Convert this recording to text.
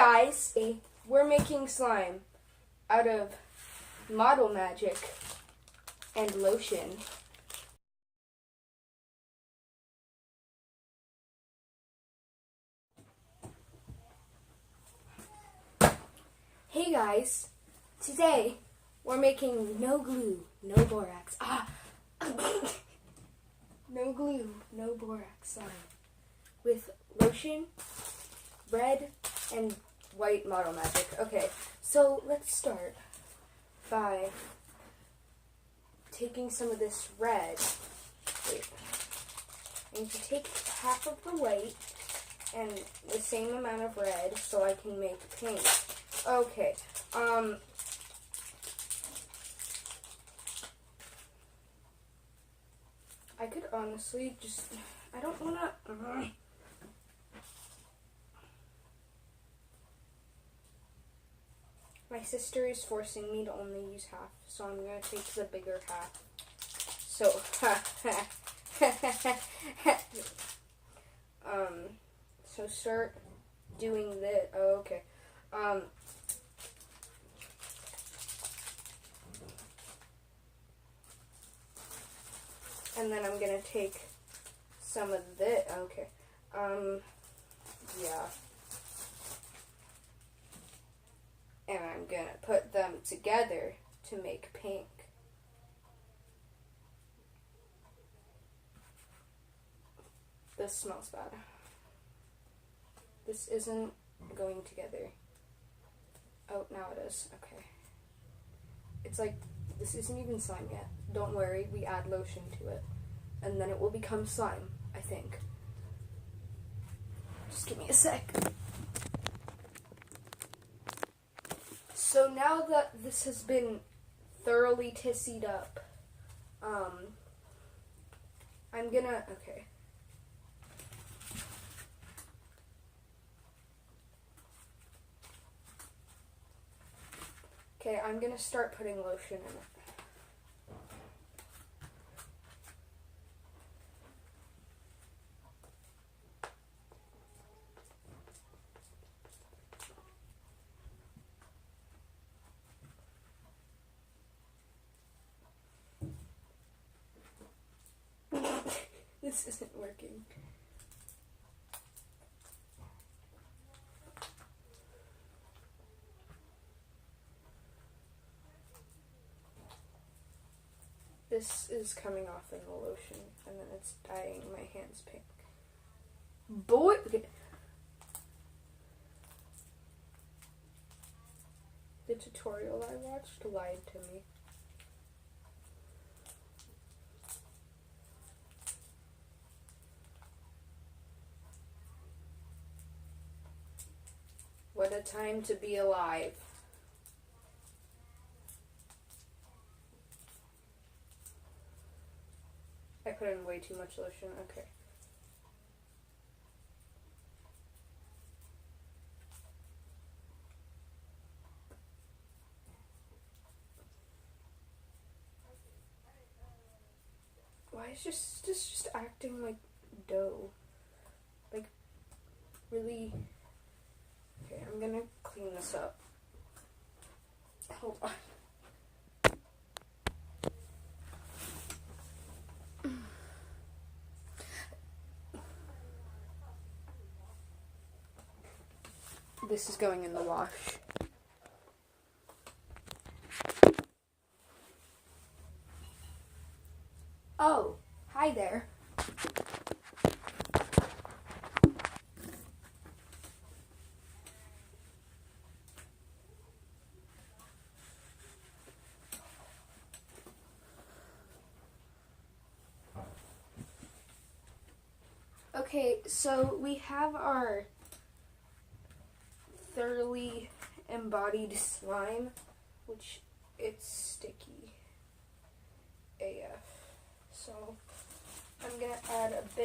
guys, we're making slime out of model magic and lotion. Hey guys, today we're making no glue, no borax. No glue, no borax slime with lotion, red, and white model magic. Okay, so let's start by taking some of this red. Wait. I need to take half of the white and the same amount of red so I can make pink. Okay, I could honestly just, I don't wanna, my sister is forcing me to only use half, so I'm gonna take the bigger half. So, so start doing this. Oh, okay. And then I'm gonna take some of this. Okay. Yeah. And I'm gonna put them together to make pink. This smells bad. This isn't going together. Oh, now it is. Okay. It's like, this isn't even slime yet. Don't worry, we add lotion to it. And then it will become slime, I think. Just give me a sec. So now that this has been thoroughly tissied up, I'm gonna, okay. Okay, I'm gonna start putting lotion in it. This isn't working. This is coming off in the lotion, and then it's dyeing my hands pink. Boy! Okay. The tutorial I watched lied to me. What a time to be alive. I put in way too much lotion. Okay. Why is this just acting like dough? Like, really? Okay, I'm gonna clean this up. Hold on. This is going in the wash. Oh, hi there. Okay, so we have our thoroughly embodied slime, which it's sticky AF. So I'm gonna add a bit